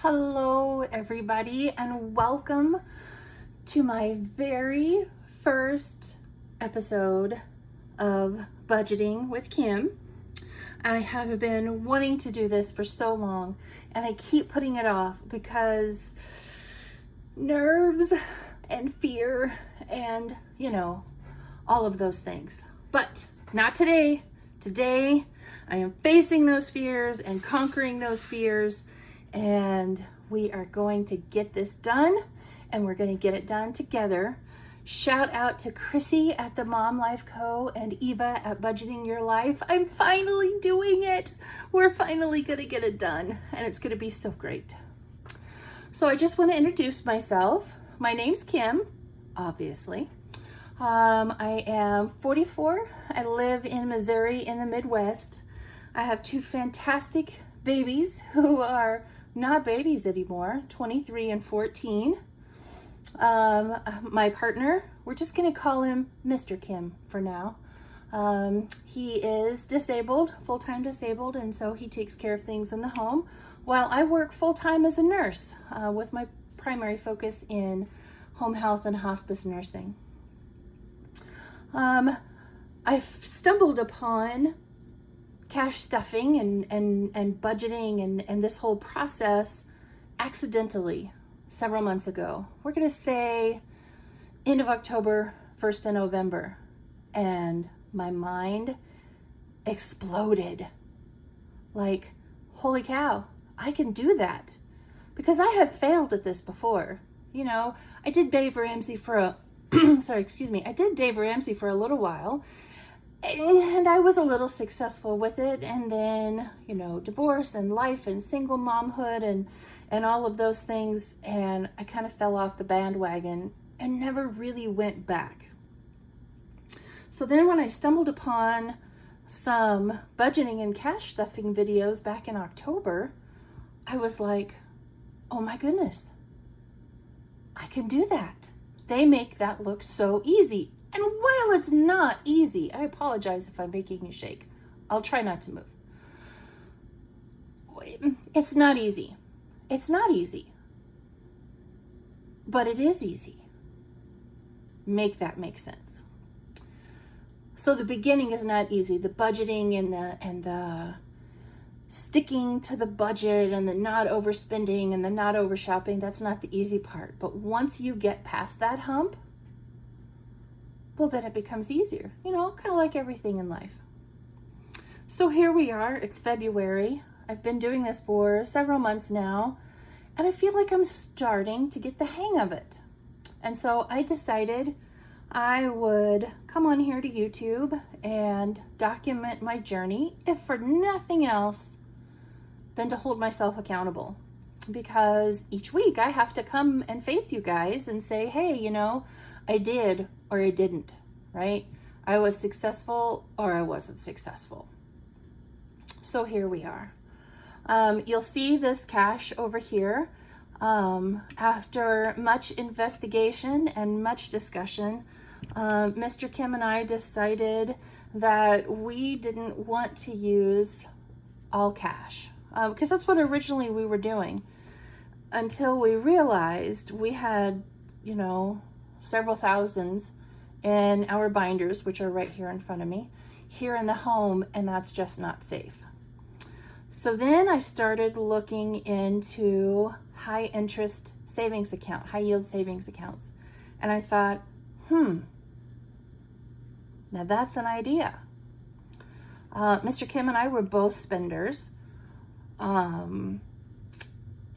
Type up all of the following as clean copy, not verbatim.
Hello, everybody, and welcome to my very first episode of Budgeting with Kim. I have been wanting to do this for so long, and I keep putting it off because nerves and fear and, all of those things. But not today. Today, I am facing those fears and conquering those fears. And we are going to get this done, and we're going to get it done together. Shout out to Chrissy at the Mom Life Co. and Eva at Budgeting Your Life. I'm finally doing it. We're finally going to get it done, and it's going to be so great. So I just want to introduce myself. My name's Kim, obviously. I am 44. I live in Missouri in the Midwest. I have two fantastic babies who are not babies anymore, 23 and 14. My partner, we're just going to call him Mr. Kim for now. He is disabled, full-time disabled, and so he takes care of things in the home while I work full-time as a nurse with my primary focus in home health and hospice nursing. I've stumbled upon cash stuffing and budgeting and this whole process accidentally several months ago. We're going to say end of October, 1st of November. And my mind exploded. Like, holy cow, I can do that. Because I have failed at this before. I did Dave Ramsey for a, I did Dave Ramsey for a little while. And I was a little successful with it. And then, divorce and life and single momhood and all of those things. And I kind of fell off the bandwagon and never really went back. So then when I stumbled upon some budgeting and cash stuffing videos back in October, I was like, oh my goodness, I can do that. They make that look so easy. And while it's not easy, I apologize if I'm making you shake. I'll try not to move. It's not easy. It's not easy. But it is easy. Make that make sense. So the beginning is not easy. The budgeting and the sticking to the budget and the not overspending and the not over shopping, that's not the easy part. But once you get past that hump, well, then it becomes easier, kind of like everything in life. So here we are, it's February. I've been doing this for several months now, and I feel like I'm starting to get the hang of it. And so I decided I would come on here to YouTube and document my journey, if for nothing else than to hold myself accountable. Because each week I have to come and face you guys and say, hey, I did or I didn't, right? I was successful or I wasn't successful. So here we are. You'll see this cash over here. After much investigation and much discussion, Mr. Kim and I decided that we didn't want to use all cash because that's what originally we were doing, until we realized we had, several thousands in our binders, which are right here in front of me, here in the home, and that's just not safe. So then I started looking into high interest savings account, high yield savings accounts. And I thought, now that's an idea. Mr. Kim and I were both spenders. And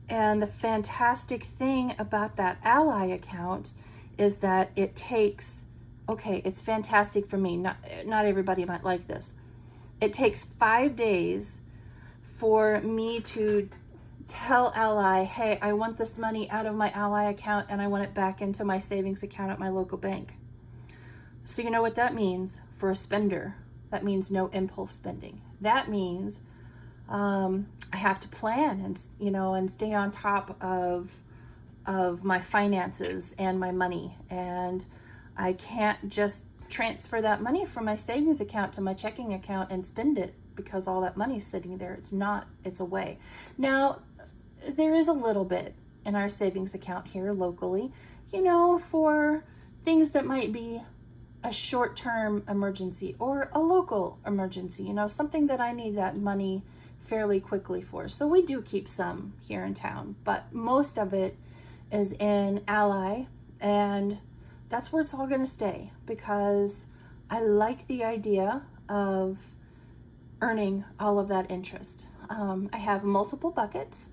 the fantastic thing about that Ally account is that it takes, it's fantastic for me. Not everybody might like this. It takes 5 days for me to tell Ally, hey, I want this money out of my Ally account and I want it back into my savings account at my local bank. So you know what that means for a spender? That means no impulse spending. That means I have to plan and stay on top of my finances and my money. And I can't just transfer that money from my savings account to my checking account and spend it because all that money is sitting there. It's away. Now, there is a little bit in our savings account here locally, you know, for things that might be a short-term emergency or a local emergency, you know, something that I need that money fairly quickly for. So we do keep some here in town, but most of it is in Ally, and that's where it's all going to stay because I like the idea of earning all of that interest. I have multiple buckets,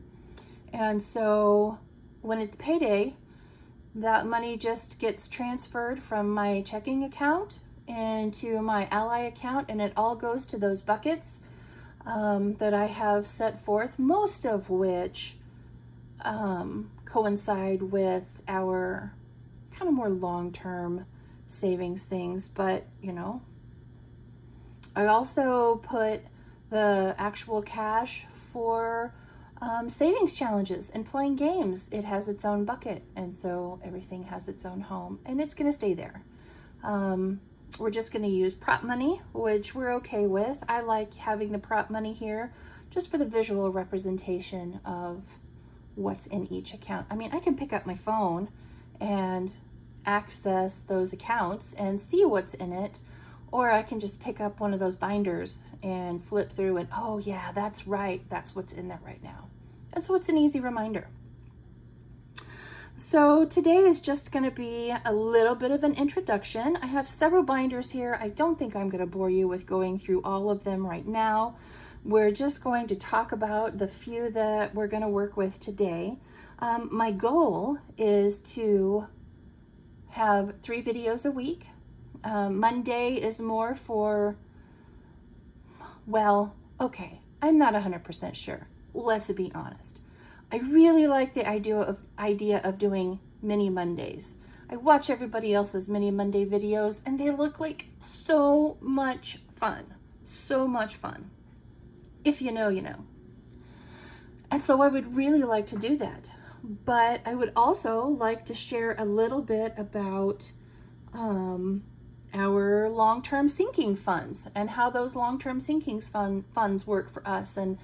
and so when it's payday, that money just gets transferred from my checking account into my Ally account, and it all goes to those buckets that I have set forth, most of which coincide with our kind of more long-term savings things. But, you know, I also put the actual cash for savings challenges and playing games. It has its own bucket, and so everything has its own home, and it's going to stay there. We're just going to use prop money, which we're okay with. I like having the prop money here just for the visual representation of what's in each account. I mean, I can pick up my phone and access those accounts and see what's in it, or I can just pick up one of those binders and flip through and, oh yeah, that's right, that's what's in there right now. And so it's an easy reminder. So today is just going to be a little bit of an introduction. I have several binders here. I don't think I'm going to bore you with going through all of them right now. We're just going to talk about the few that we're going to work with today. My goal is to have 3 videos a week. Monday is more for, well, okay, I'm not 100% sure. Let's be honest. I really like the idea of doing mini Mondays. I watch everybody else's mini Monday videos and they look like so much fun. So much fun. If you know, you know. And so I would really like to do that. But I would also like to share a little bit about our long-term sinking funds and how those long-term sinking funds work for us, and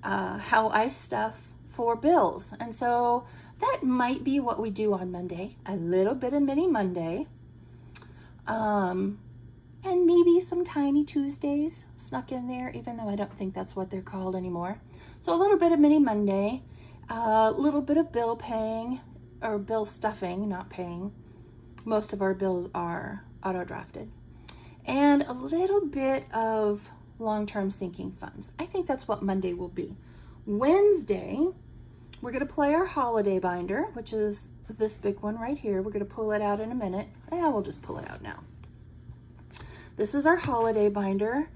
how I stuff for bills. And so that might be what we do on Monday, a little bit of mini Monday, and maybe some tiny Tuesdays snuck in there, even though I don't think that's what they're called anymore. So a little bit of mini Monday, a little bit of bill paying, or bill stuffing, not paying. Most of our bills are auto drafted, and a little bit of long-term sinking funds. I think that's what Monday will be. Wednesday, we're going to play our holiday binder, which is this big one right here. We're going to pull it out in a minute. Yeah, we'll just pull it out now. This is our holiday binder,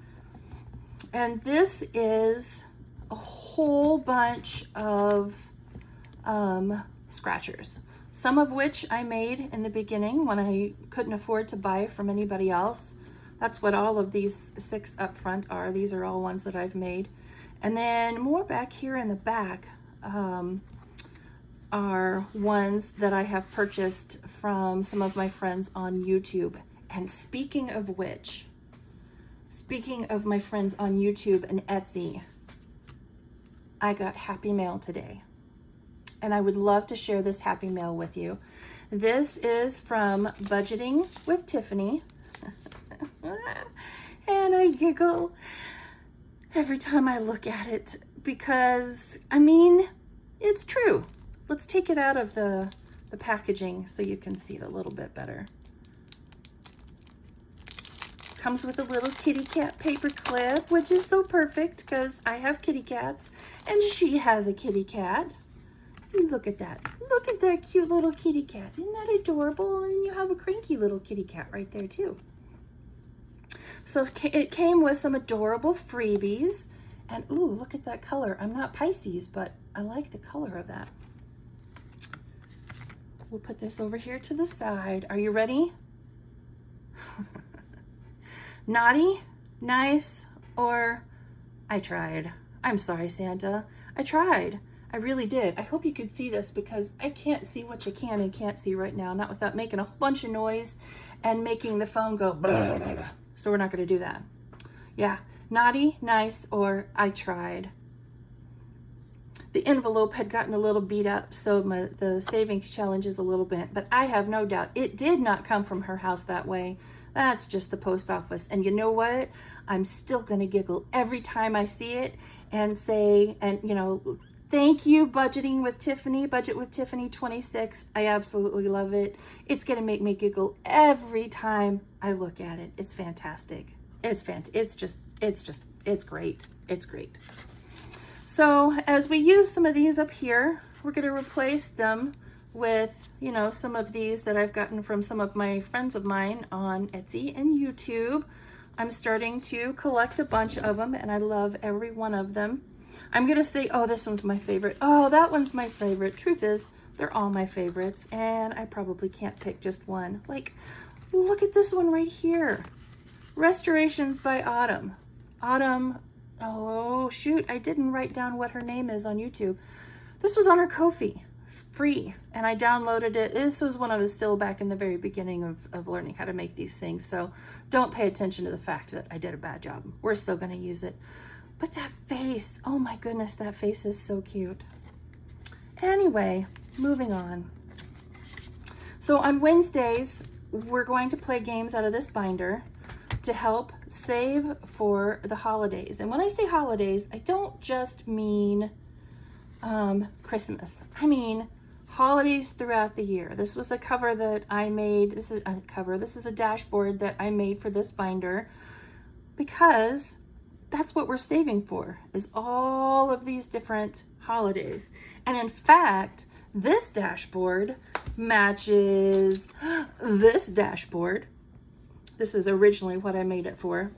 and this is a whole bunch of scratchers, some of which I made in the beginning when I couldn't afford to buy from anybody else. That's what all of these 6 up front are. These are all ones that I've made. And then more back here in the back are ones that I have purchased from some of my friends on YouTube. And speaking of which, speaking of my friends on YouTube and Etsy, I got Happy Mail today. And I would love to share this Happy Mail with you. This is from Budgeting with Tiffany. And I giggle every time I look at it because, I mean, it's true. Let's take it out of the packaging so you can see it a little bit better. Comes with a little kitty cat paper clip, which is so perfect because I have kitty cats and she has a kitty cat. See, look at that. Look at that cute little kitty cat. Isn't that adorable? And you have a cranky little kitty cat right there too. So it came with some adorable freebies. And ooh, look at that color. I'm not Pisces, but I like the color of that. We'll put this over here to the side. Are you ready? Naughty, nice, or I tried. I'm sorry, Santa. I tried. I really did. I hope you could see this because I can't see what you can and can't see right now, not without making a bunch of noise and making the phone go blah, blah, blah, blah. So we're not going to do that. Yeah, naughty, nice, or I tried. the envelope had gotten a little beat up, so the savings challenge is a little bit, but I have no doubt it did not come from her house that way. That's just the post office. And you know what? I'm still going to giggle every time I see it and say, and you know, thank you, Budgeting with Tiffany, Budget with Tiffany 26. I absolutely love it. It's going to make me giggle every time I look at it. It's fantastic. It's great. It's great. So as we use some of these up here, we're going to replace them with, you know, some of these that I've gotten from some of my friends of mine on Etsy and YouTube. I'm starting to collect a bunch of them, and I love every one of them. I'm going to say, oh, this one's my favorite. Oh, that one's my favorite. Truth is, they're all my favorites, and I probably can't pick just one. Like, look at this one right here. Restorations by Autumn. Autumn, oh, shoot, I didn't write down what her name is on YouTube. This was on her Ko-fi, free, and I downloaded it. This was when I was still back in the very beginning of learning how to make these things, so don't pay attention to the fact that I did a bad job. We're still going to use it. But that face, oh my goodness, that face is so cute. Anyway, moving on. So on Wednesdays, we're going to play games out of this binder to help save for the holidays. And when I say holidays, I don't just mean Christmas. I mean holidays throughout the year. This was a cover that I made. This is a cover. This is a dashboard that I made for this binder because that's what we're saving for, is all of these different holidays. And in fact, this dashboard matches this dashboard. This is originally what I made it for,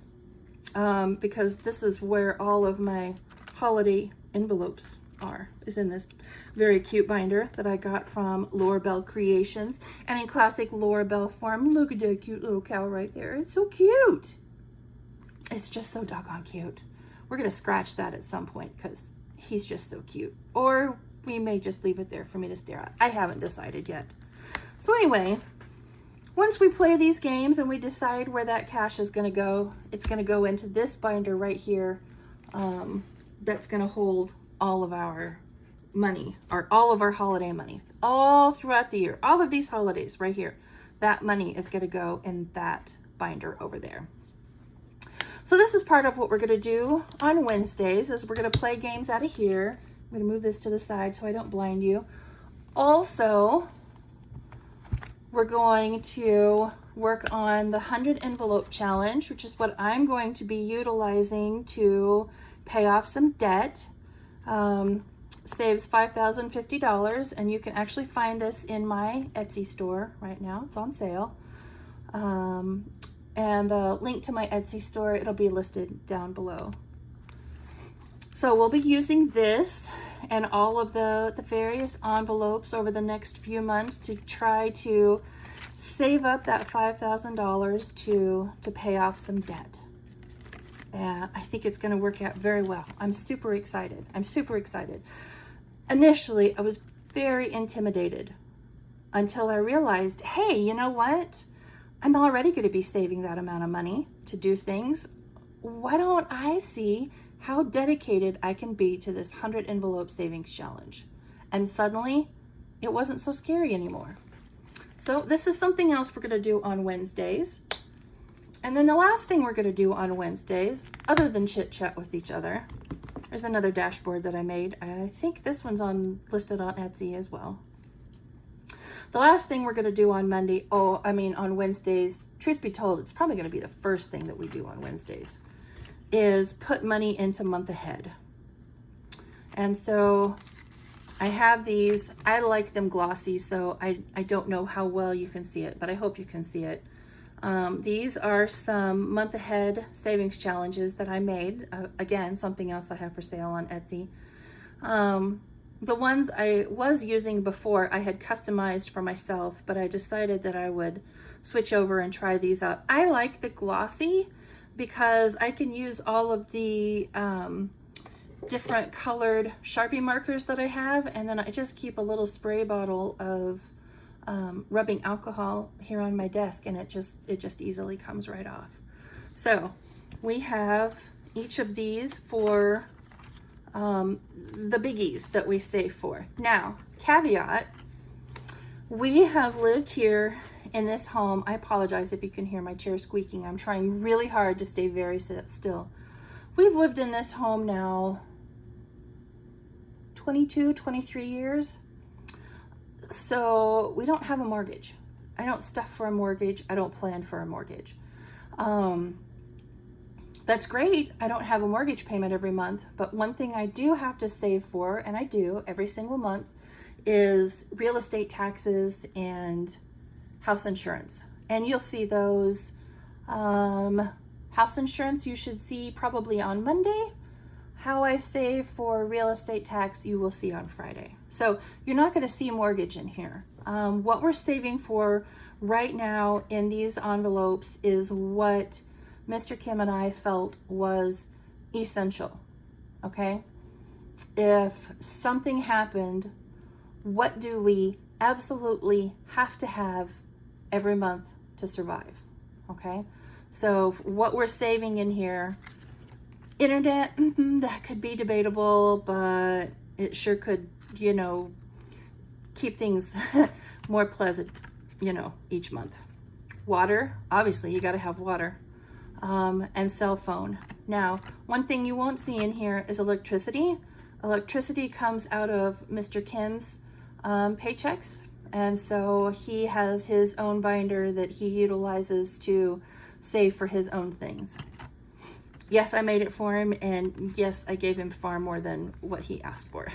because this is where all of my holiday envelopes are, is in this very cute binder that I got from Laura Bell Creations. And in classic Laura Bell form, look at that cute little cow right there. It's so cute. It's just so doggone cute. We're going to scratch that at some point because he's just so cute. Or we may just leave it there for me to stare at. I haven't decided yet. So anyway, once we play these games and we decide where that cash is going to go, it's going to go into this binder right here. That's going to hold all of our money, or all of our holiday money, all throughout the year. All of these holidays right here, that money is going to go in that binder over there. So this is part of what we're going to do on Wednesdays, is we're going to play games out of here. I'm going to move this to the side so I don't blind you. Also, we're going to work on the 100 envelope challenge, which is what I'm going to be utilizing to pay off some debt. Saves $5,050, and you can actually find this in my Etsy store right now. It's on sale. And the link to my Etsy store, it'll be listed down below. So we'll be using this and all of the various envelopes over the next few months to try to save up that $5,000 to pay off some debt. And I think it's going to work out very well. I'm super excited. Initially, I was very intimidated until I realized, hey, you know what? I'm already going to be saving that amount of money to do things. Why don't I see how dedicated I can be to this 100 envelope savings challenge? And suddenly, it wasn't so scary anymore. So this is something else we're going to do on Wednesdays. And then the last thing we're going to do on Wednesdays, other than chit chat with each other, there's another dashboard that I made. I think this one's listed on Etsy as well. The last thing we're going to do on on Wednesdays, truth be told, it's probably going to be the first thing that we do on Wednesdays, is put money into month ahead. And so I have these. I like them glossy, so I don't know how well you can see it, but I hope you can see it. These are some month ahead savings challenges that I made. Again, something else I have for sale on Etsy. The ones I was using before, I had customized for myself, but I decided that I would switch over and try these out. I like the glossy because I can use all of the different colored Sharpie markers that I have, and then I just keep a little spray bottle of rubbing alcohol here on my desk, and it just easily comes right off. So we have each of these for the biggies that we save for. Now, caveat, we have lived here in this home. I apologize if you can hear my chair squeaking. I'm trying really hard to stay very still. We've lived in this home now 22, 23 years. So we don't have a mortgage. I don't stuff for a mortgage. I don't plan for a mortgage. That's great. I don't have a mortgage payment every month, but one thing I do have to save for, and I do every single month, is real estate taxes and house insurance. And you'll see those. House insurance you should see probably on Monday. How I save for real estate tax you will see on Friday. So you're not going to see mortgage in here. What we're saving for right now in these envelopes is what Mr. Kim and I felt was essential. Okay? If something happened, what do we absolutely have to have every month to survive? Okay? So what we're saving in here, internet, that could be debatable, but it sure could, keep things more pleasant, each month. Water, obviously you got to have water, and cell phone. Now, one thing you won't see in here is electricity. Electricity comes out of Mr. Kim's paychecks, and so he has his own binder that he utilizes to save for his own things. Yes, I made it for him, and yes, I gave him far more than what he asked for.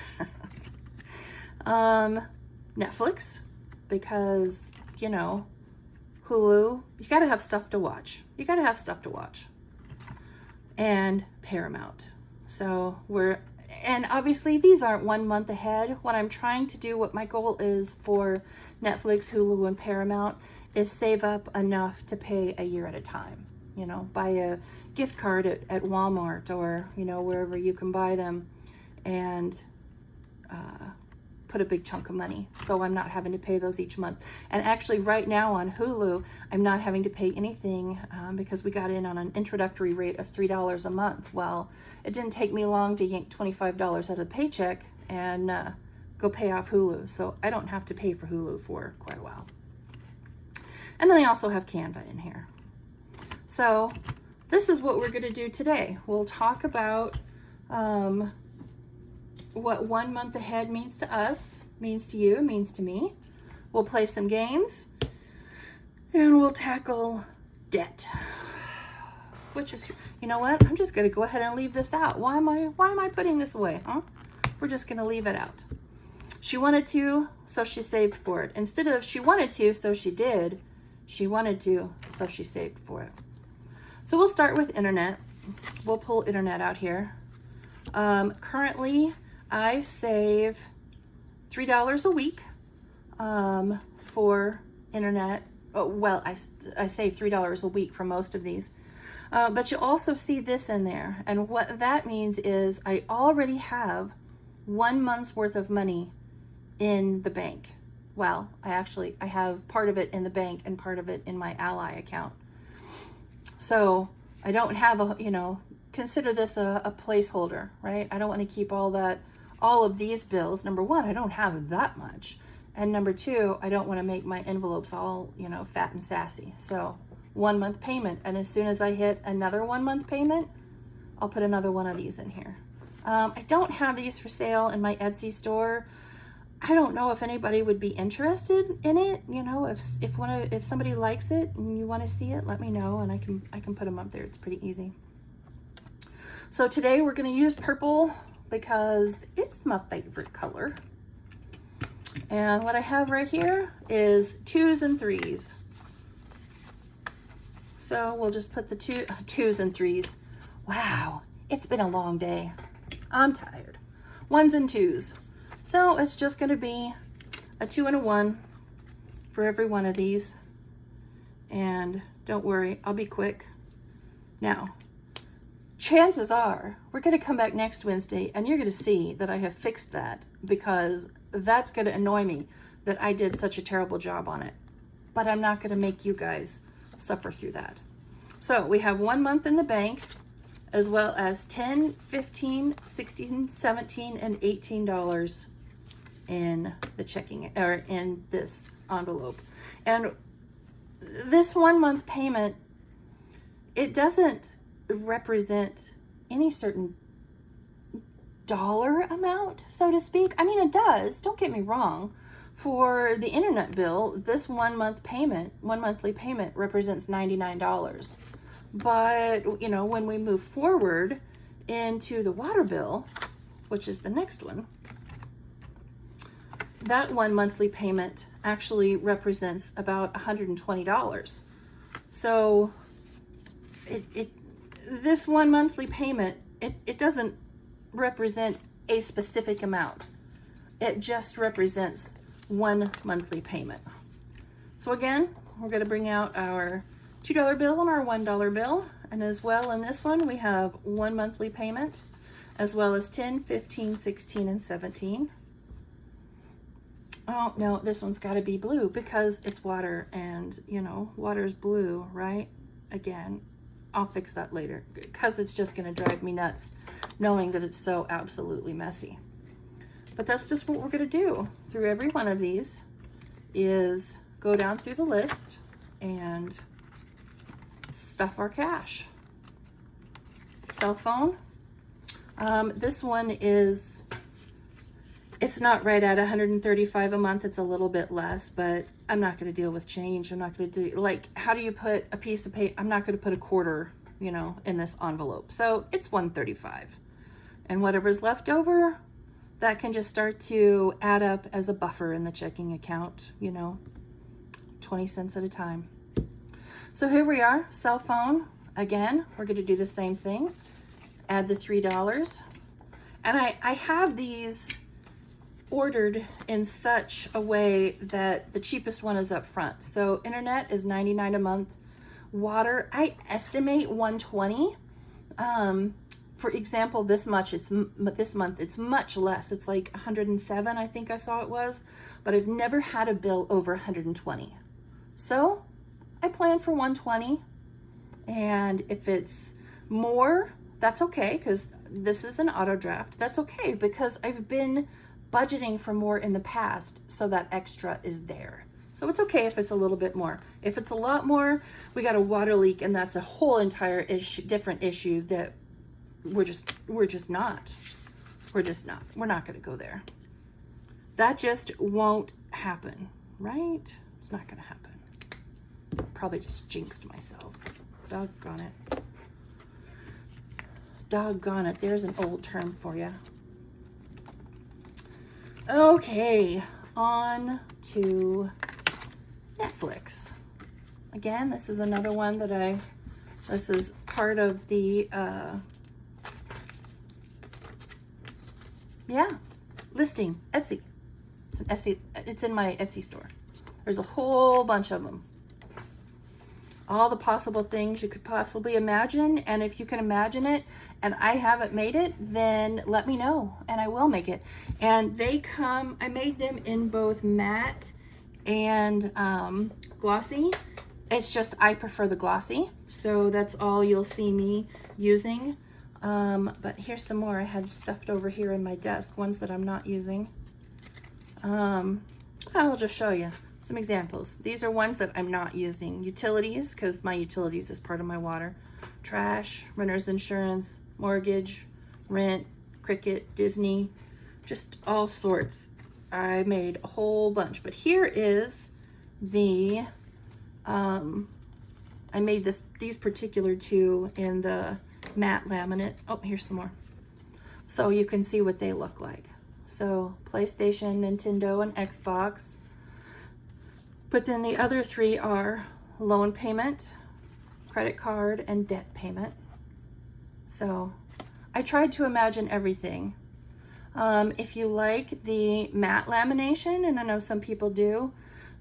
Netflix, because, Hulu, you gotta have stuff to watch. And Paramount. So and obviously these aren't 1 month ahead. What I'm trying to do, what my goal is for Netflix, Hulu, and Paramount is save up enough to pay a year at a time. Buy a gift card at Walmart or, wherever you can buy them, and put a big chunk of money. So I'm not having to pay those each month. And actually right now on Hulu, I'm not having to pay anything because we got in on an introductory rate of $3 a month. Well, it didn't take me long to yank $25 out of the paycheck and go pay off Hulu. So I don't have to pay for Hulu for quite a while. And then I also have Canva in here. So this is what we're going to do today. We'll talk about what 1 month ahead means to us, means to you, means to me. We'll play some games, and we'll tackle debt. Which is, you know what? I'm just going to go ahead and leave this out. Why am I putting this away, huh? We're just going to leave it out. She wanted to, so she saved for it. Instead of she wanted to, so she did, she wanted to, so she saved for it. So we'll start with internet. We'll pull internet out here. Currently, I save $3 a week for internet. Oh, well, I save $3 a week for most of these. But you'll also see this in there. And what that means is I already have 1 month's worth of money in the bank. Well, I have part of it in the bank and part of it in my Ally account. So I don't have consider this a placeholder, right? I don't want to keep all of these bills. Number one, I don't have that much. And number two, I don't want to make my envelopes all, fat and sassy. So 1 month payment. And as soon as I hit another 1 month payment, I'll put another one of these in here. I don't have these for sale in my Etsy store. I don't know if anybody would be interested in it. If somebody likes it and you want to see it, let me know and I can put them up there. It's pretty easy. So today we're going to use purple because it's my favorite color. And what I have right here is 2s and 3s. So we'll just put the 2s and 3s. Wow, it's been a long day. I'm tired. 1s and 2s. So it's just going to be a 2 and a 1 for every one of these. And don't worry, I'll be quick. Now, chances are we're going to come back next Wednesday and you're going to see that I have fixed that, because that's going to annoy me that I did such a terrible job on it. But I'm not going to make you guys suffer through that. So we have 1 month in the bank as well as $10, $15, $16, $17, and $18 in the checking, or in this envelope. And this 1 month payment, it doesn't represent any certain dollar amount, so to speak. I mean, it does, don't get me wrong. For the internet bill, this 1 monthly payment represents $99. But, you know, when we move forward into the water bill, which is the next one, that 1 monthly payment actually represents about $120. So this 1 monthly payment, it doesn't represent a specific amount. It just represents 1 monthly payment. So again, we're going to bring out our $2 bill and our $1 bill. And as well in this one, we have 1 monthly payment, as well as 10, 15, 16, and 17. Oh, no, this one's got to be blue because it's water, and, you know, water's blue, right? Again, I'll fix that later because it's just going to drive me nuts knowing that it's so absolutely messy. But that's just what we're going to do through every one of these, is go down through the list and stuff our cash. Cell phone. This one is, it's not right at $135 a month. It's a little bit less, but I'm not going to deal with change. I'm not going to do, like, how do you put a piece of paper? I'm not going to put a quarter, you know, in this envelope. So it's $135. And whatever's left over, that can just start to add up as a buffer in the checking account, you know, 20 cents at a time. So here we are, cell phone. Again, we're going to do the same thing. Add the $3. And I have these ordered in such a way that the cheapest one is up front. So internet is $99 a month. Water, I estimate $120. For example, this month it's much less. It's like $107, I think I saw it was, but I've never had a bill over $120. So I plan for $120, and if it's more, that's okay, because this is an auto draft. That's okay, because I've been budgeting for more in the past, so that extra is there. So it's okay if it's a little bit more. If it's a lot more, we got a water leak, and that's a whole entire issue, different issue that we're not going to go there. That just won't happen, right? It's not going to happen. Probably just jinxed myself. Doggone it. Doggone it. There's an old term for you. Okay, on to Netflix. Again, this is another one that this is part of the, listing, Etsy. It's an Etsy, it's in my Etsy store. There's a whole bunch of them. All the possible things you could possibly imagine, and if you can imagine it and I haven't made it, then let me know and I will make it. And they come, I made them in both matte and glossy. It's just I prefer the glossy, so that's all you'll see me using. But here's some more I had stuffed over here in my desk, ones that I'm not using. I'll just show you some examples. These are ones that I'm not using. Utilities, because my utilities is part of my water. Trash, renter's insurance, mortgage, rent, Cricket, Disney, just all sorts. I made a whole bunch, but here is the, I made these particular two in the matte laminate. Oh, here's some more. So you can see what they look like. So PlayStation, Nintendo, and Xbox. But then the other three are loan payment, credit card, and debt payment. So I tried to imagine everything. If you like the matte lamination, and I know some people do,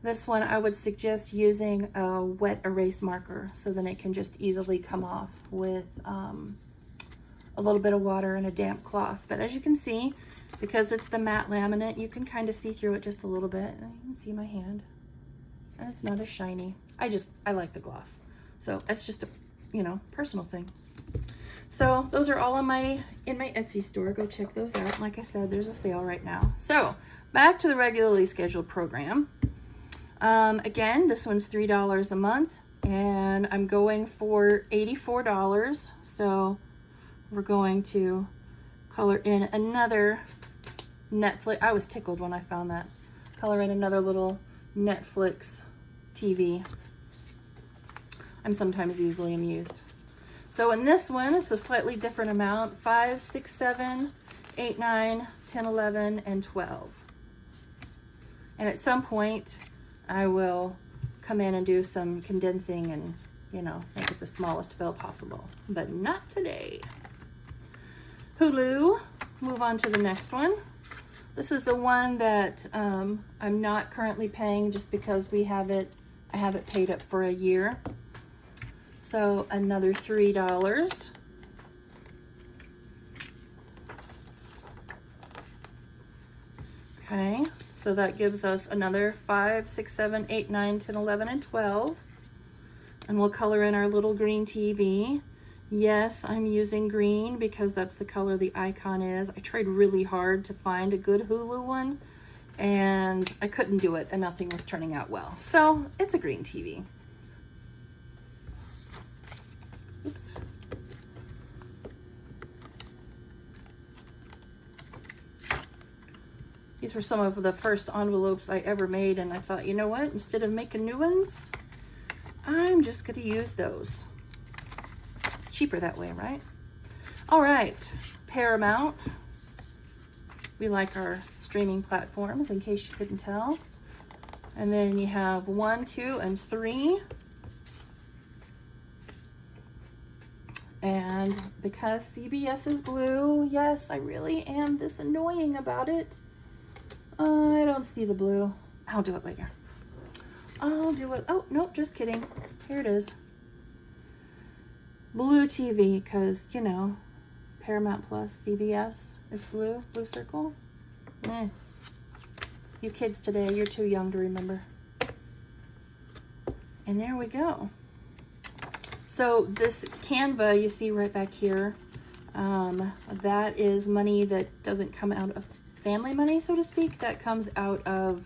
this one I would suggest using a wet erase marker, so then it can just easily come off with a little bit of water and a damp cloth. But as you can see, because it's the matte laminate, you can kind of see through it just a little bit. You can see my hand. And it's not as shiny. I like the gloss. So it's just a, personal thing. So those are all in my Etsy store. Go check those out. Like I said, there's a sale right now. So back to the regularly scheduled program. Again, this one's $3 a month, and I'm going for $84. So we're going to color in another Netflix. I was tickled when I found that. Color in another little Netflix TV. I'm sometimes easily amused. So in this one, it's a slightly different amount: 5, 6, 7, 8, 9, 10, 11, and 12. And at some point, I will come in and do some condensing and, you know, make it the smallest bill possible. But not today. Hulu, move on to the next one. This is the one that I'm not currently paying just because I have it paid up for a year. So another $3. Okay, so that gives us another 5, 6, 7, 8, 9, 10, 11, and 12. And we'll color in our little green TV. Yes, I'm using green because that's the color the icon is. I tried really hard to find a good Hulu one, and I couldn't do it, and nothing was turning out well. So it's a green TV. Oops. These were some of the first envelopes I ever made, and I thought, you know what? Instead of making new ones, I'm just going to use those. It's cheaper that way, right? All right, Paramount. We like our streaming platforms, in case you couldn't tell. And then you have 1, 2, and 3. And because CBS is blue, yes, I really am this annoying about it. I don't see the blue. I'll do it later. I'll do it. Oh, no, just kidding. Here it is. Blue TV, because, you know, Paramount Plus, CBS, it's blue circle. You kids today, you're too young to remember. And there we go. So this Canva you see right back here, that is money that doesn't come out of family money, so to speak. That comes out of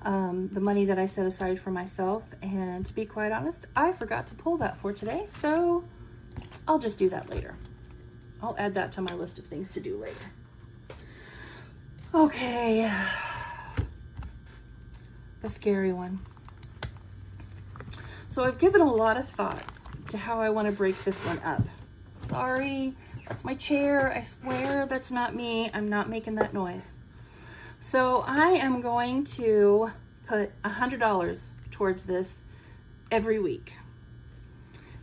the money that I set aside for myself. And to be quite honest, I forgot to pull that for today, so I'll just do that later. I'll add that to my list of things to do later. Okay, the scary one. So I've given a lot of thought to how I want to break this one up. Sorry, that's my chair. I swear that's not me. I'm not making that noise. So I am going to put $100 towards this every week.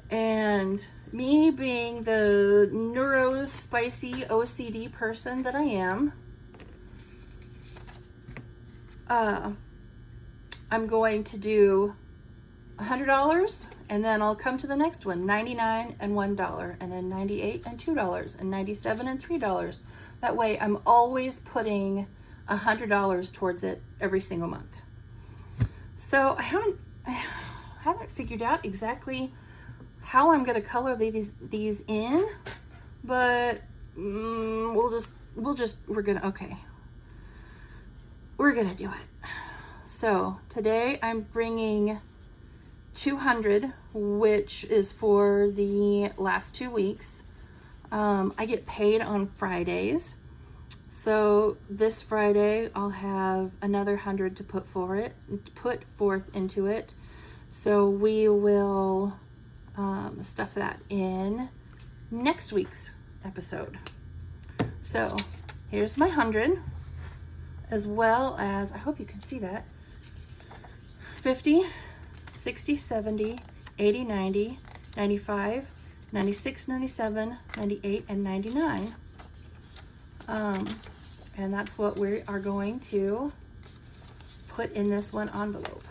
And me being the spicy OCD person that I am, I'm going to do $100, and then I'll come to the next one, $99 and $1, and then $98 and $2, and $97 and $3. That way I'm always putting $100 towards it every single month. So I haven't figured out exactly how I'm gonna color these in, but we're gonna do it. So today I'm bringing 200, which is for the last 2 weeks. I get paid on Fridays, so this Friday I'll have another 100 to put forth into it. So we will stuff that in next week's episode. So here's my 100, as well as, I hope you can see that, 50, 60, 70, 80, 90, 95, 96, 97, 98, and 99. And that's what we are going to put in this one envelope.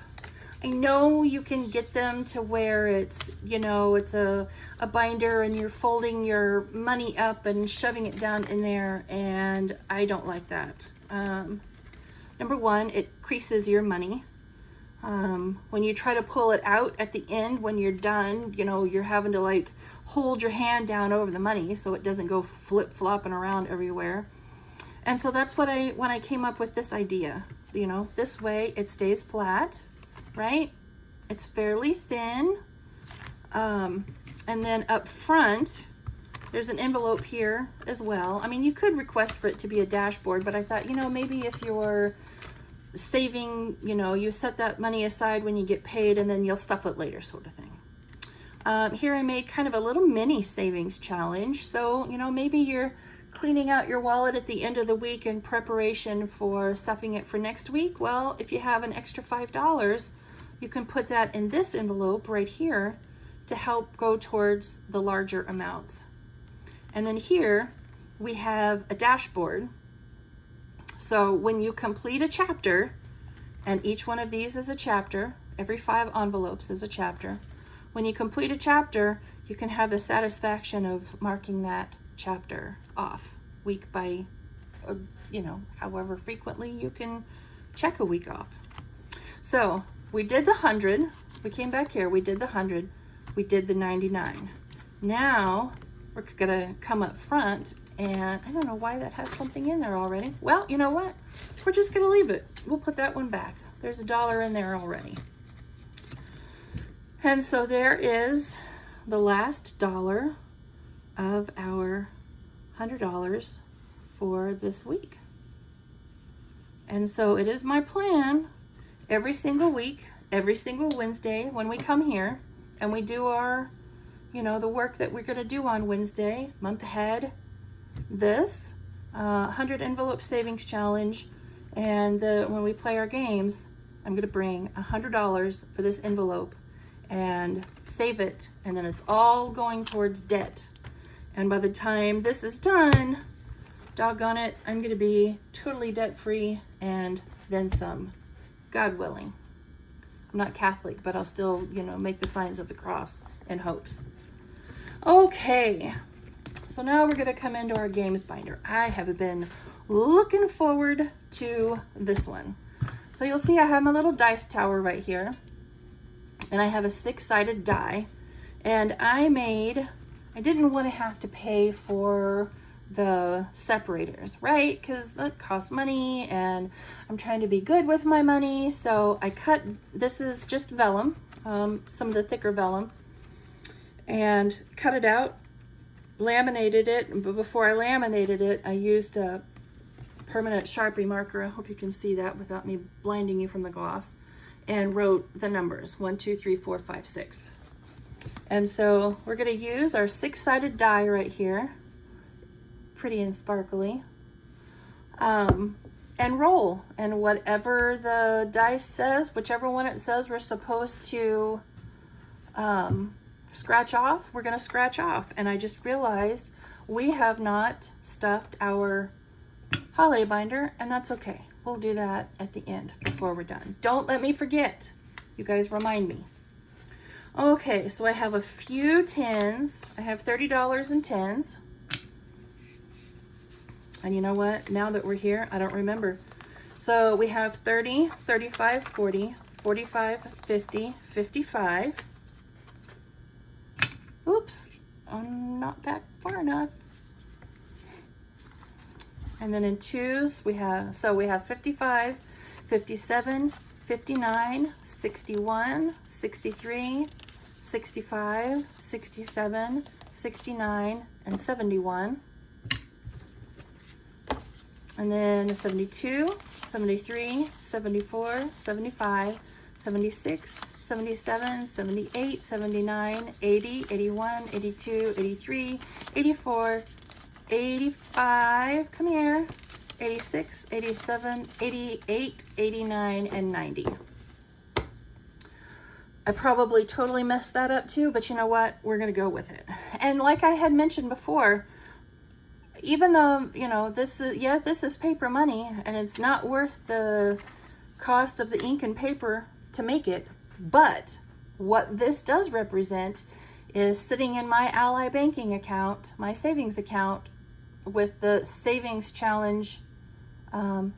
I know you can get them to where it's, it's a binder and you're folding your money up and shoving it down in there, and I don't like that. Number one, it creases your money. When you try to pull it out at the end, when you're done, you're having to hold your hand down over the money so it doesn't go flip-flopping around everywhere. And so that's what when I came up with this idea. You know, this way it stays flat, right? It's fairly thin. And then up front, there's an envelope here as well. I mean, you could request for it to be a dashboard, but I thought, you know, maybe if you're saving, you know, you set that money aside when you get paid and then you'll stuff it later, sort of thing. Here I made kind of a little mini savings challenge. So, you know, maybe you're cleaning out your wallet at the end of the week in preparation for stuffing it for next week. Well, if you have an extra $5, you can put that in this envelope right here to help go towards the larger amounts. And then here we have a dashboard. So when you complete a chapter, and each one of these is a chapter, every 5 envelopes is a chapter. When you complete a chapter, you can have the satisfaction of marking that chapter off week by, you know, however frequently you can check a week off. So we did the 100. We came back here. We did the 100. We did the 99. Now we're gonna come up front, and I don't know why that has something in there already. Well, you know what? We're just gonna leave it. We'll put that one back. There's $1 in there already. And so there is the last dollar of our $100 for this week. And so it is my plan every single week, every single Wednesday when we come here and we do our, you know, the work that we're going to do on Wednesday, month ahead, this 100 envelope savings challenge. And when we play our games, I'm going to bring $100 for this envelope and save it. And then it's all going towards debt. And by the time this is done, doggone it, I'm going to be totally debt-free and then some, God willing. I'm not Catholic, but I'll still, you know, make the signs of the cross in hopes. Okay, so now we're going to come into our games binder. I have been looking forward to this one. So you'll see I have my little dice tower right here, and I have a 6-sided die, and I didn't want to have to pay for the separators, right? Because that costs money, and I'm trying to be good with my money. So I cut, this is just vellum, some of the thicker vellum, and cut it out, laminated it. But before I laminated it, I used a permanent Sharpie marker. I hope you can see that without me blinding you from the gloss, and wrote the numbers 1, 2, 3, 4, 5, 6. And so we're going to use our 6-sided die right here, pretty and sparkly, and roll. And whatever the dice says, whichever one it says we're supposed to scratch off, we're going to scratch off. And I just realized we have not stuffed our holiday binder, and that's okay. We'll do that at the end before we're done. Don't let me forget. You guys remind me. Okay, so I have a few tins. I have $30 in tins. And you know what? Now that we're here, I don't remember. So we have 30, 35, 40, 45, 50, 55. Oops, I'm not back far enough. And then in twos, we have 55, 57, 59, 61, 63, 65, 67, 69, and 71. And then 72, 73, 74, 75, 76, 77, 78, 79, 80, 81, 82, 83, 84, 85, come here, 86, 87, 88, 89, and 90. I probably totally messed that up too, but you know what? We're going to go with it. And like I had mentioned before, even though, you know, this is paper money, and it's not worth the cost of the ink and paper to make it, but what this does represent is sitting in my Ally banking account, my savings account, with the savings challenge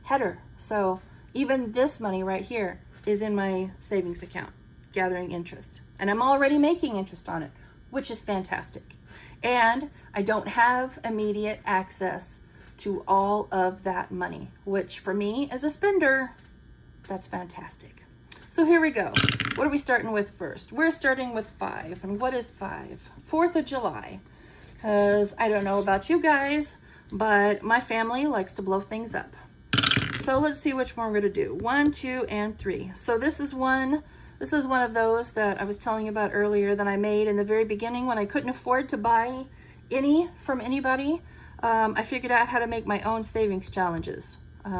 header. So even this money right here is in my savings account, gathering interest. And I'm already making interest on it, which is fantastic. And I don't have immediate access to all of that money, which for me as a spender, that's fantastic. So here we go. What are we starting with first? We're starting with 5. And what is 5? 4th of July. Because I don't know about you guys, but my family likes to blow things up. So let's see which one we're going to do. 1, 2, and 3. So this is one of those that I was telling you about earlier that I made in the very beginning when I couldn't afford to buy any from anybody. I figured out how to make my own savings challenges,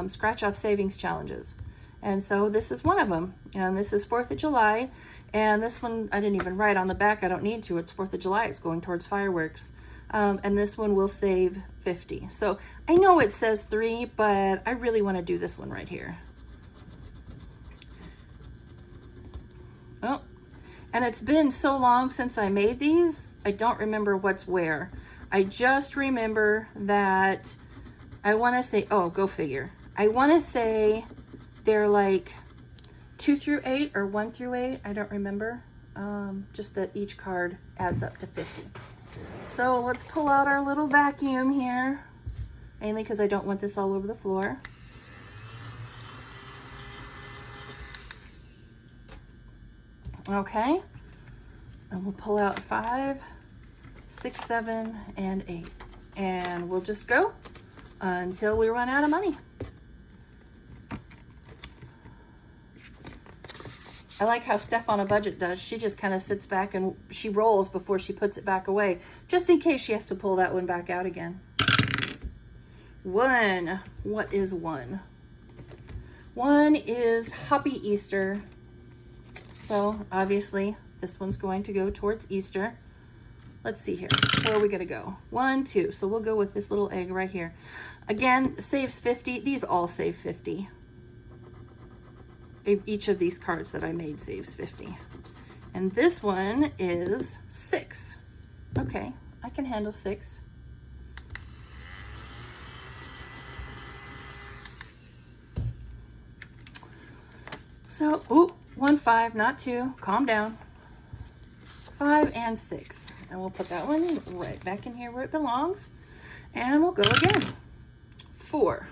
scratch off savings challenges. And so this is one of them. And this is 4th of July. And this one, I didn't even write on the back. I don't need to. It's 4th of July. It's going towards fireworks. And this one will save 50. So I know it says 3, but I really want to do this one right here. Oh, and it's been so long since I made these, I don't remember what's where. I just remember that I want to say, oh, go figure. I want to say they're like 2 through 8 or 1 through 8. I don't remember. Just that each card adds up to 50. So let's pull out our little vacuum here, mainly because I don't want this all over the floor. Okay, and we'll pull out 5, 6, 7, and 8. And we'll just go until we run out of money. I like how Steph on a budget does. She just kind of sits back and she rolls before she puts it back away, just in case she has to pull that one back out again. 1. What is 1? 1 is Happy Easter. So obviously this one's going to go towards Easter. Let's see here. Where are we going to go? 1, 2. So we'll go with this little egg right here. Again, saves 50. These all save 50. Each of these cards that I made saves 50. And this one is 6. Okay, I can handle 6. So, ooh, 1, 5, not 2. Calm down. 5 and 6. And we'll put that one right back in here where it belongs. And we'll go again. 4.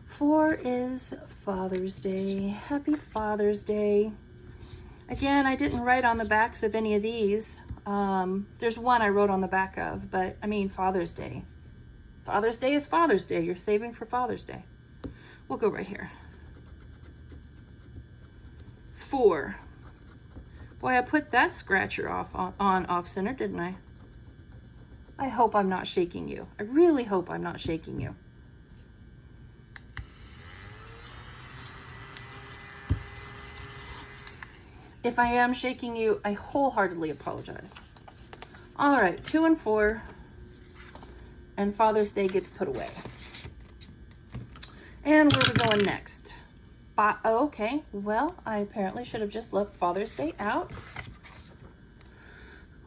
4 is Father's Day. Happy Father's Day. Again, I didn't write on the backs of any of these. There's one I wrote on the back of, but I mean Father's Day. Father's Day is Father's Day. You're saving for Father's Day. We'll go right here. 4. Boy, I put that scratcher off center, didn't I? I hope I'm not shaking you. I really hope I'm not shaking you. If I am shaking you, I wholeheartedly apologize. All right, 2 and 4, and Father's Day gets put away. And where are we going next? Okay, well, I apparently should have just left Father's Day out.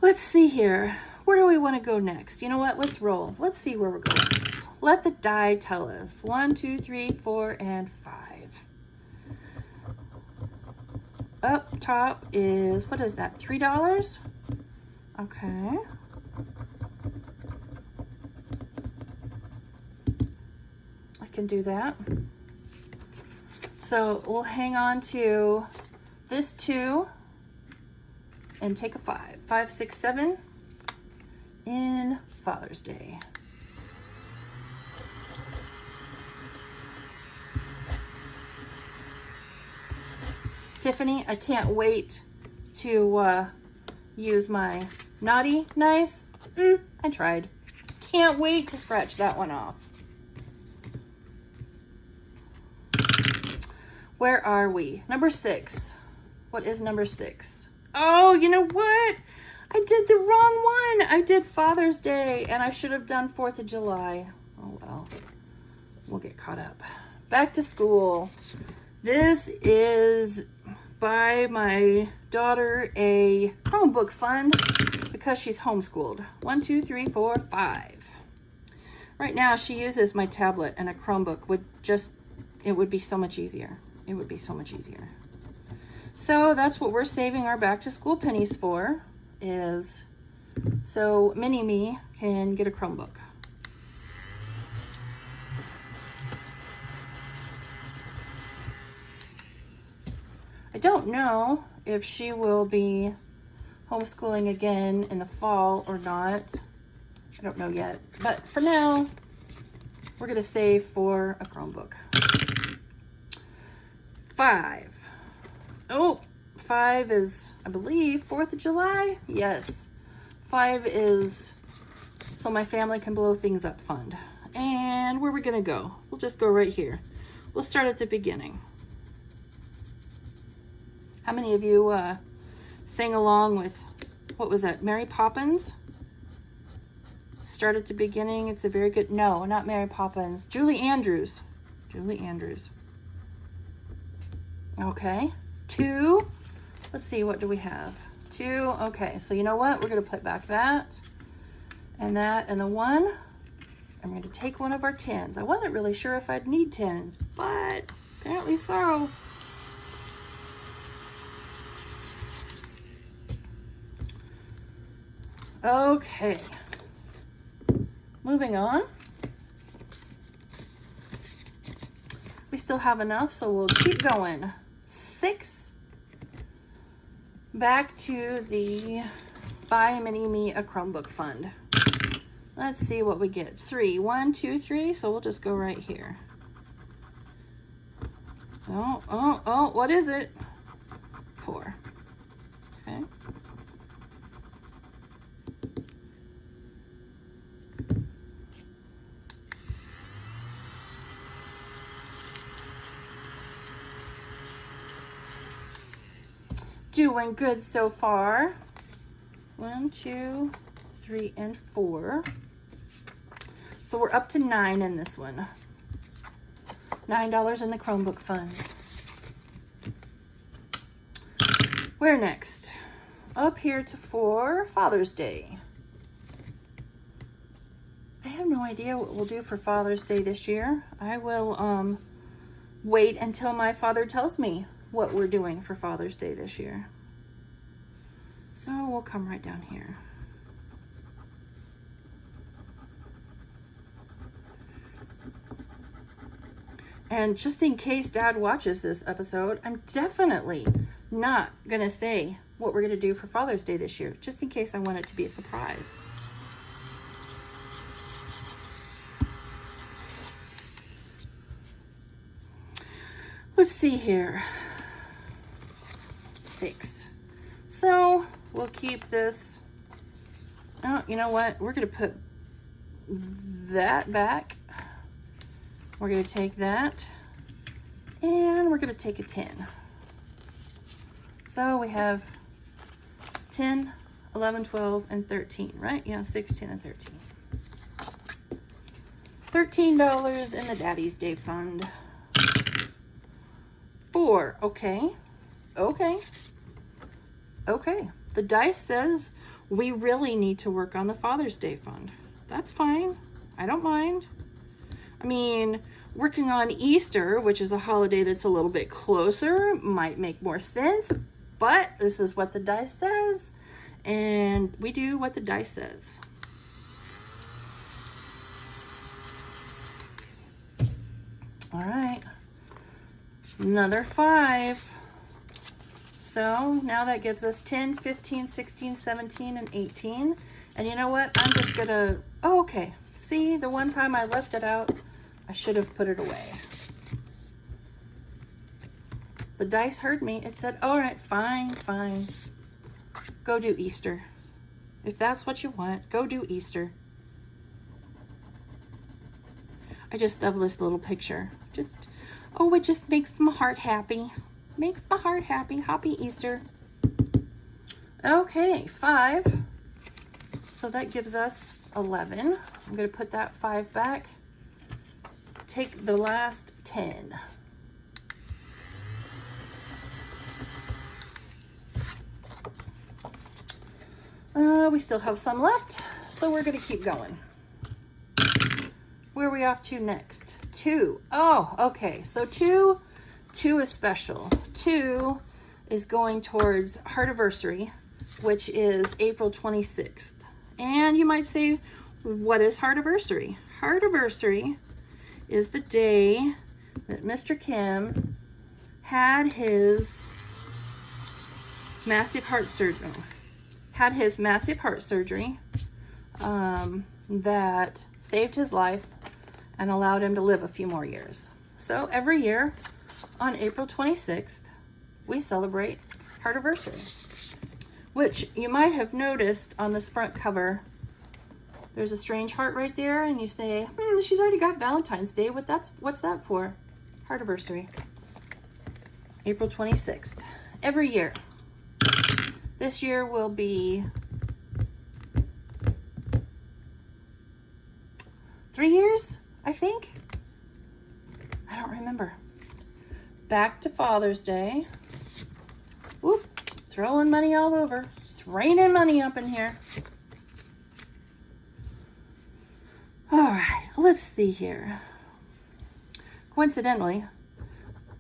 Let's see here. Where do we want to go next? You know what? Let's roll. Let's see where we're going next. Let the die tell us. 1, 2, 3, 4, and 5. Up top is, what is that, $3? Okay. I can do that. So we'll hang on to this 2 and take a 5. 5, 6, 7 in Father's Day. Tiffany, I can't wait to use my naughty nice. I tried. Can't wait to scratch that one off. Where are we? Number 6. What is number 6? Oh, you know what? I did the wrong one. I did Father's Day, and I should have done 4th of July. Oh, well. We'll get caught up. Back to school. This is buy my daughter a Chromebook fund because she's homeschooled. 1, 2, 3, 4, 5. Right now she uses my tablet, and a Chromebook would just, it would be so much easier. It would be so much easier. So that's what we're saving our back to school pennies for, is so Mini-Me can get a Chromebook. I don't know if she will be homeschooling again in the fall or not. I don't know yet, but for now, we're gonna save for a Chromebook. 5. Oh, 5 is, I believe, 4th of July? Yes. 5 is so my family can blow things up fund. And where are we gonna go? We'll just go right here. We'll start at the beginning. How many of you sang along with, what was that, Mary Poppins? Start at the beginning. It's a very good, no, not Mary Poppins. Julie Andrews. Julie Andrews. Okay. 2. Let's see, what do we have? 2. Okay, so you know what? We're going to put back that and the 1. I'm going to take one of our 10s. I wasn't really sure if I'd need 10s, but apparently so. Okay. Moving on. We still have enough, so we'll keep going. 6. Back to the Buy Mini-Me a Chromebook fund. Let's see what we get. 3. 1, 2, 3. So we'll just go right here. Oh, what is it? 4. Okay. Doing good so far. 1, 2, 3, and 4. So we're up to 9 in this one. $9 in the Chromebook fund. Where next? Up here to for Father's Day. I have no idea what we'll do for Father's Day this year. I will wait until my father tells me what we're doing for Father's Day this year. So we'll come right down here. And just in case Dad watches this episode, I'm definitely not going to say what we're going to do for Father's Day this year, just in case I want it to be a surprise. Let's see here. 6. So we'll keep this. Oh, you know what? We're going to put that back. We're going to take that. And we're going to take a 10. So we have 10, 11, 12, and 13, right? Yeah, 6, 10, and 13. $13 in the Daddy's Day fund. 4. Okay. The dice says we really need to work on the Father's Day fund. That's fine. I don't mind. I mean, working on Easter, which is a holiday that's a little bit closer, might make more sense, but this is what the dice says, and we do what the dice says. All right. Another 5. So now that gives us 10, 15, 16, 17, and 18. And you know what? I'm just going to... Oh, okay. See, the one time I left it out, I should have put it away. The dice heard me. It said, all right, fine. Go do Easter. If that's what you want, go do Easter. I just love this little picture. It just makes my heart happy. Makes my heart happy. Happy Easter. Okay, 5. So that gives us 11. I'm going to put that 5 back. Take the last 10. We still have some left, so we're going to keep going. Where are we off to next? 2. Oh, okay. So 2 is special. 2 is going towards Heartiversary, which is April 26th. And you might say, what is Heartiversary? Heartiversary is the day that Mr. Kim had his massive heart surgery. That saved his life and allowed him to live a few more years. So every year on April 26th, we celebrate Heartiversary, which you might have noticed on this front cover. There's a strange heart right there, and you say, she's already got Valentine's Day. What's that for? Heartiversary. April 26th. Every year. This year will be 3 years, I think. I don't remember. Back to Father's Day. Whoop, throwing money all over. It's raining money up in here. All right, let's see here. Coincidentally,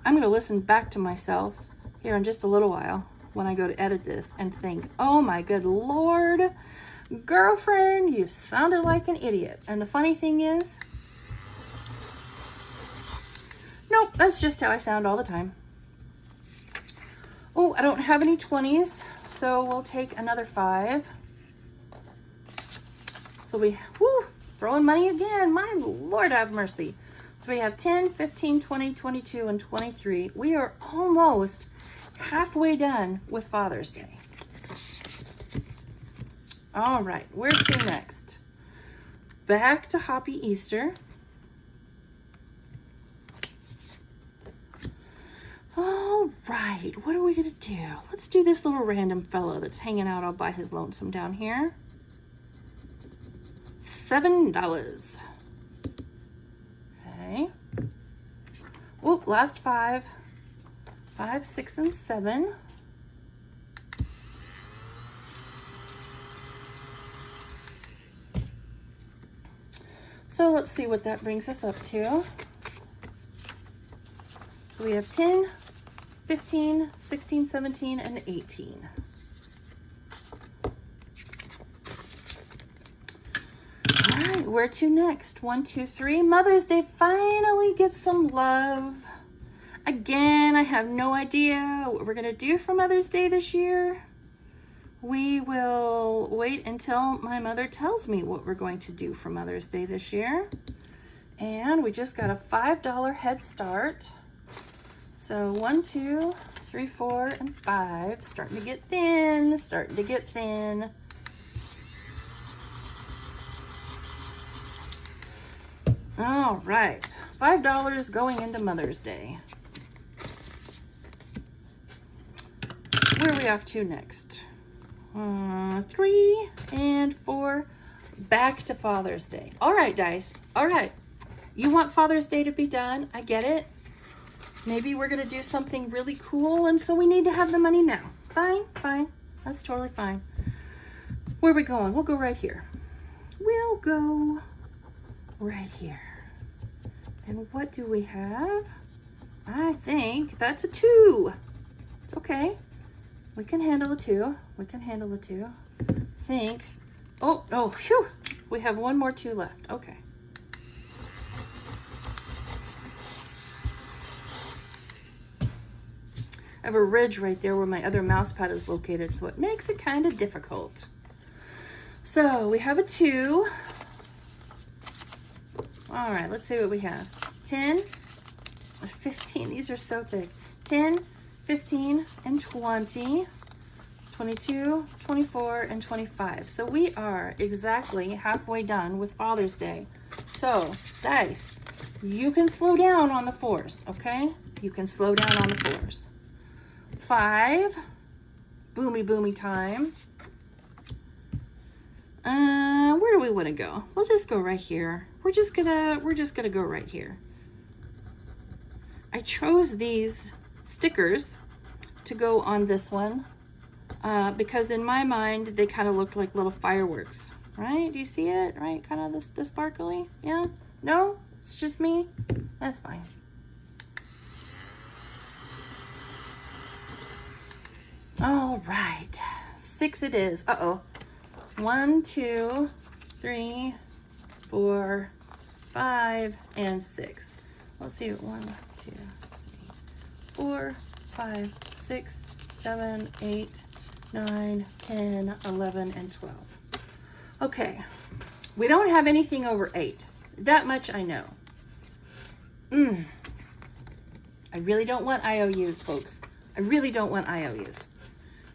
I'm going to listen back to myself here in just a little while when I go to edit this and think, oh my good Lord, girlfriend, you sounded like an idiot. And the funny thing is, nope, that's just how I sound all the time. Oh, I don't have any 20s, so we'll take another 5. So throwing money again. My Lord have mercy. So we have 10, 15, 20, 22, and 23. We are almost halfway done with Father's Day. All right, where to next? Back to Happy Easter. All right, what are we gonna do? Let's do this little random fellow that's hanging out all by his lonesome down here. $7. Okay. Oop, last 5. 5, 6, and 7. So let's see what that brings us up to. So we have 10, 15, 16, 17, and 18. All right, where to next? 1, 2, 3. Mother's Day finally gets some love. Again, I have no idea what we're going to do for Mother's Day this year. We will wait until my mother tells me what we're going to do for Mother's Day this year. And we just got a $5 head start. So 1, 2, 3, 4, and 5. Starting to get thin, All right, $5 going into Mother's Day. Where are we off to next? 3 and 4, back to Father's Day. All right, Dice. All right, you want Father's Day to be done. I get it. Maybe we're going to do something really cool, and so we need to have the money now. Fine. That's totally fine. Where are we going? We'll go right here. We'll go right here. And what do we have? I think that's a 2. It's okay. We can handle a 2. Think. Oh, phew. We have one more 2 left. Okay. I have a ridge right there where my other mouse pad is located, so it makes it kind of difficult. So we have a 2. All right, let's see what we have. 10, 15. These are so thick. 10, 15, and 20. 22, 24, and 25. So we are exactly halfway done with Father's Day. So, Dice, you can slow down on the 4s, okay? You can slow down on the 4s. 5, boomy time. Where do we want to go? We'll just go right here. We're just gonna go right here. I chose these stickers to go on this one because in my mind they kind of look like little fireworks, right? Do you see it? Right, kind of the sparkly. Yeah? No? It's just me? That's fine. All right, 6 it is. Uh-oh. 1, 2, 3, 4, 5, and 6. Let's see, 1, 2, 3, 4, 5, 6, 7, 8, 9, 10, 11, and 12. Okay, we don't have anything over 8. That much I know. I really don't want IOUs, folks. I really don't want IOUs.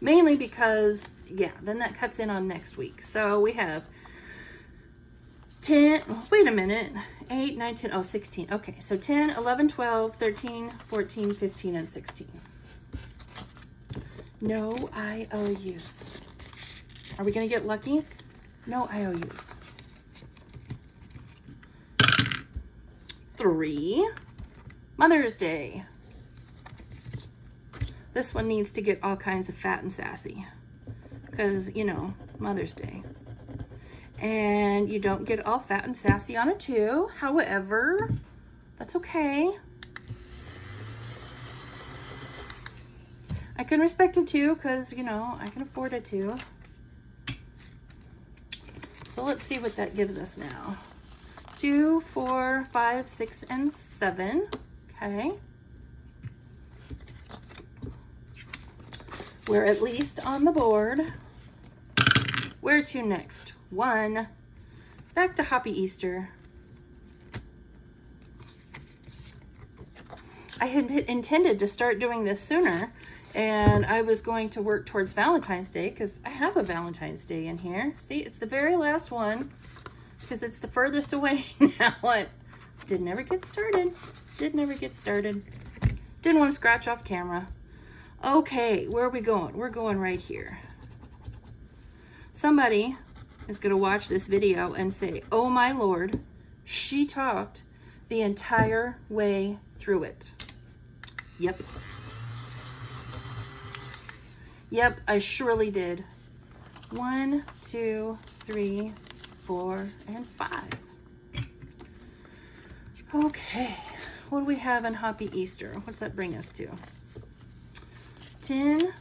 Mainly because, yeah, then that cuts in on next week. So we have 10, wait a minute, 8, 9, 10, 16. Okay, so 10, 11, 12, 13, 14, 15, and 16. No IOUs. Are we going to get lucky? No IOUs. 3, Mother's Day. This one needs to get all kinds of fat and sassy because, you know, Mother's Day. And you don't get all fat and sassy on a 2. However, that's okay. I can respect a 2 because, you know, I can afford a 2. So let's see what that gives us now. 2, 4, 5, 6, and 7. Okay. We're at least on the board. Where to next? 1. Back to Happy Easter. I had intended to start doing this sooner, and I was going to work towards Valentine's Day because I have a Valentine's Day in here. See, it's the very last one because it's the furthest away now. What? Did never get started. Did never get started. Didn't want to scratch off camera. Okay, where are we going? We're going right here. Somebody is going to watch this video and say, oh my Lord, she talked the entire way through it. Yep. Yep, I surely did. 1, 2, 3, 4, and 5. Okay, what do we have in Happy Easter? What's that bring us to? 10,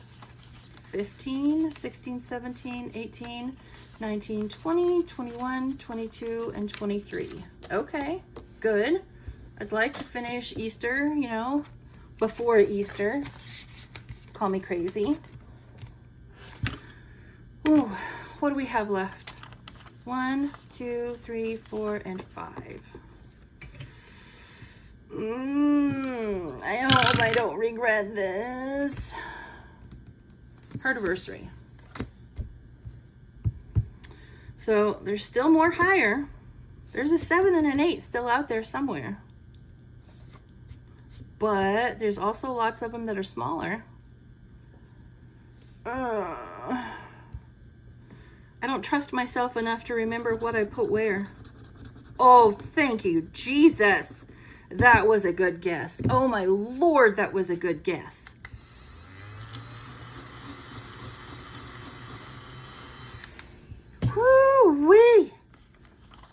15, 16, 17, 18, 19, 20, 21, 22, and 23. Okay, good. I'd like to finish Easter, you know, before Easter. Call me crazy. Ooh, what do we have left? 1, 2, 3, 4, and 5. I hope I don't regret this. Herdiversary. So there's still more higher. There's a 7 and an 8 still out there somewhere. But there's also lots of them that are smaller. I don't trust myself enough to remember what I put where. Oh, thank you, Jesus. That was a good guess. Oh my Lord, that was a good guess. Woo-wee.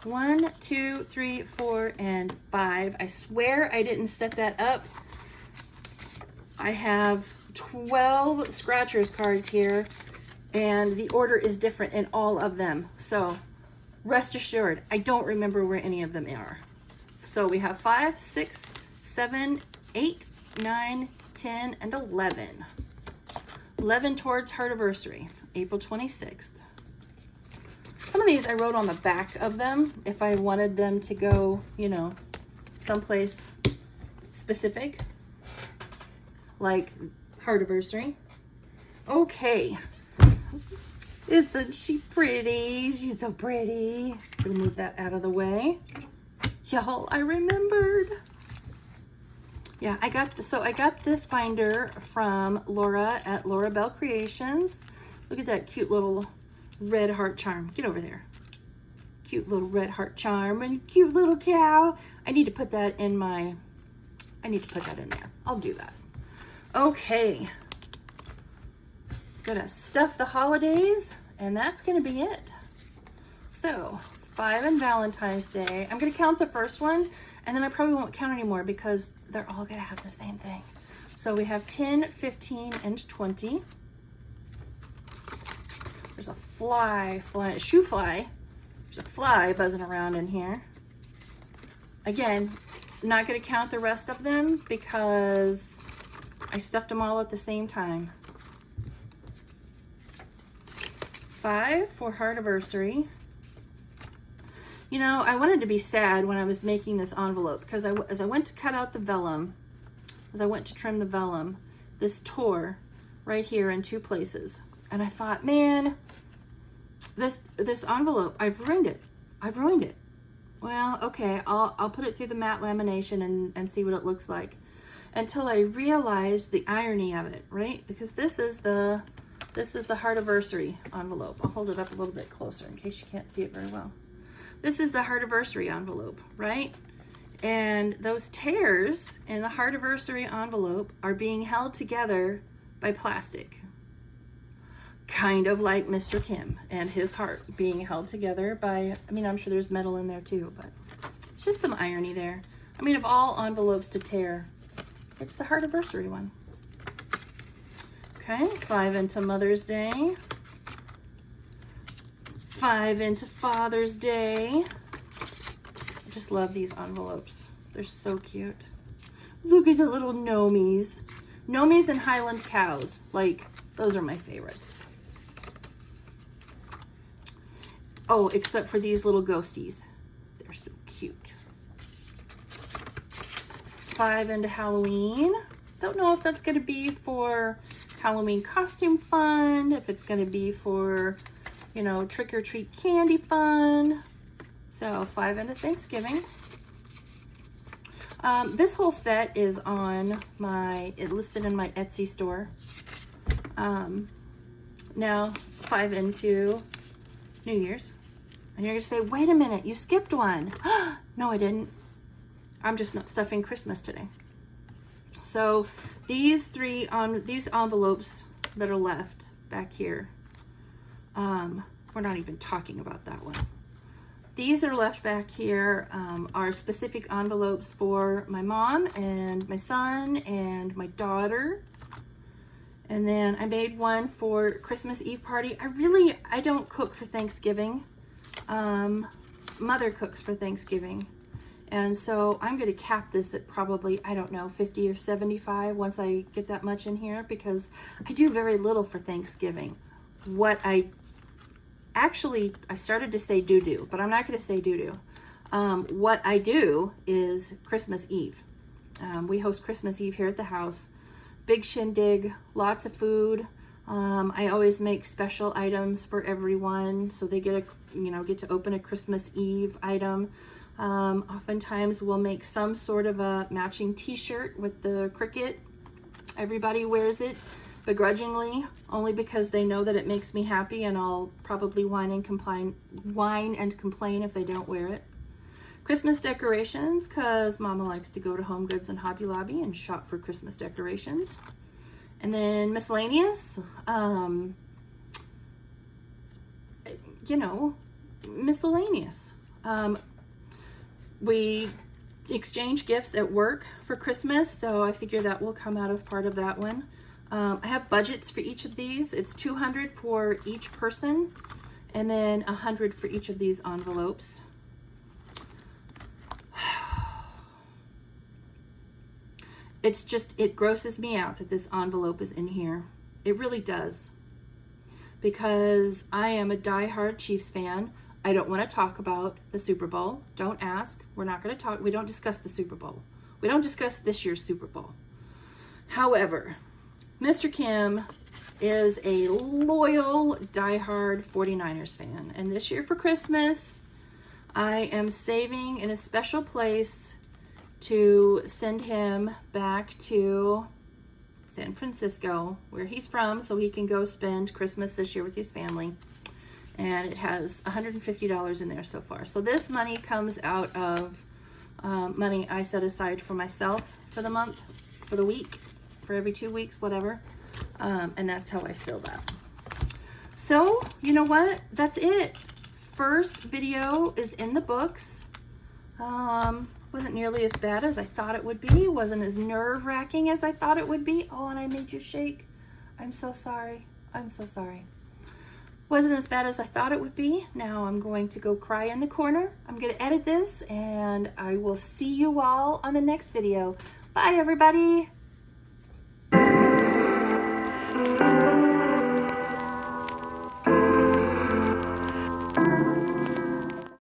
1, 2, 3, 4, and 5. I swear I didn't set that up. I have 12 Scratchers cards here, and the order is different in all of them. So rest assured, I don't remember where any of them are. So we have 5, 6, 7, 8, 9, 10, and 11. 11 towards Herdiversary, April 26th. Some of these I wrote on the back of them if I wanted them to go, you know, someplace specific, like Herdiversary. Okay. Isn't she pretty? She's so pretty. Gonna move that out of the way. Y'all, I remembered. Yeah, I got this binder from Laura at Laura Bell Creations. Look at that cute little red heart charm. Get over there. Cute little red heart charm and cute little cow. I need to put that in there. I'll do that. Okay. Gonna stuff the holidays, and that's gonna be it. So 5 and Valentine's Day. I'm gonna count the first one, and then I probably won't count anymore because they're all gonna have the same thing. So we have 10, 15, and 20. There's a a shoe fly. There's a fly buzzing around in here. Again, not going to count the rest of them because I stuffed them all at the same time. 5 for Heartiversary. You know, I wanted to be sad when I was making this envelope because as I went to cut out the vellum, as I went to trim the vellum, this tore right here in 2 places. And I thought, man, this envelope, I've ruined it. I've ruined it. Well, okay, I'll put it through the matte lamination and see what it looks like. Until I realized the irony of it, right? Because this is the Heartiversary envelope. I'll hold it up a little bit closer in case you can't see it very well. This is the Heartiversary envelope, right? And those tears in the Heartiversary envelope are being held together by plastic. Kind of like Mr. Kim and his heart being held together by, I mean, I'm sure there's metal in there too, but it's just some irony there. I mean, of all envelopes to tear, it's the Heartiversary one. Okay, 5 into Mother's Day. 5 into Father's Day. I just love these envelopes. They're so cute. Look at the little gnomies. Gnomies and Highland cows. Like, those are my favorites. Oh, except for these little ghosties. They're so cute. 5 into Halloween. Don't know if that's going to be for Halloween costume fun, if it's going to be for, you know, trick or treat candy fun. So 5 into Thanksgiving. This whole set is on it listed in my Etsy store. Now 5 into New Year's. And you're going to say, wait a minute, you skipped one. No, I didn't. I'm just not stuffing Christmas today. So these these envelopes that are left back here, we're not even talking about that one. These are left back here are specific envelopes for my mom and my son and my daughter. And then I made one for Christmas Eve party. I don't cook for Thanksgiving. Mother cooks for Thanksgiving. And so I'm going to cap this at probably, I don't know, 50 or 75 once I get that much in here, because I do very little for Thanksgiving. I started to say doo-doo, but I'm not going to say doo-doo. What I do is Christmas Eve. We host Christmas Eve here at the house. Big shindig, lots of food. I always make special items for everyone, so they get to open a Christmas Eve item. Oftentimes we'll make some sort of a matching t-shirt with the cricket. Everybody wears it begrudgingly, only because they know that it makes me happy, and I'll probably whine and complain if they don't wear it. Christmas decorations, because Mama likes to go to Home Goods and Hobby Lobby and shop for Christmas decorations. And then miscellaneous, miscellaneous. We exchange gifts at work for Christmas, so I figure that will come out of part of that one. I have budgets for each of these. It's $200 for each person, and then $100 for each of these envelopes. It grosses me out that this envelope is in here. It really does. Because I am a diehard Chiefs fan. I don't want to talk about the Super Bowl. Don't ask. We're not going to talk. We don't discuss the Super Bowl. We don't discuss this year's Super Bowl. However, Mr. Kim is a loyal, diehard 49ers fan. And this year for Christmas, I am saving in a special place to send him back to San Francisco, where he's from, so he can go spend Christmas this year with his family. And it has $150 in there so far. So this money comes out of money I set aside for myself for the month, for the week, for every 2 weeks, whatever. And that's how I fill that. So, you know what? That's it. First video is in the books. Wasn't nearly as bad as I thought it would be. Wasn't as nerve-wracking as I thought it would be. Oh, and I made you shake. I'm so sorry. I'm so sorry. Wasn't as bad as I thought it would be. Now I'm going to go cry in the corner. I'm going to edit this, and I will see you all on the next video. Bye, everybody.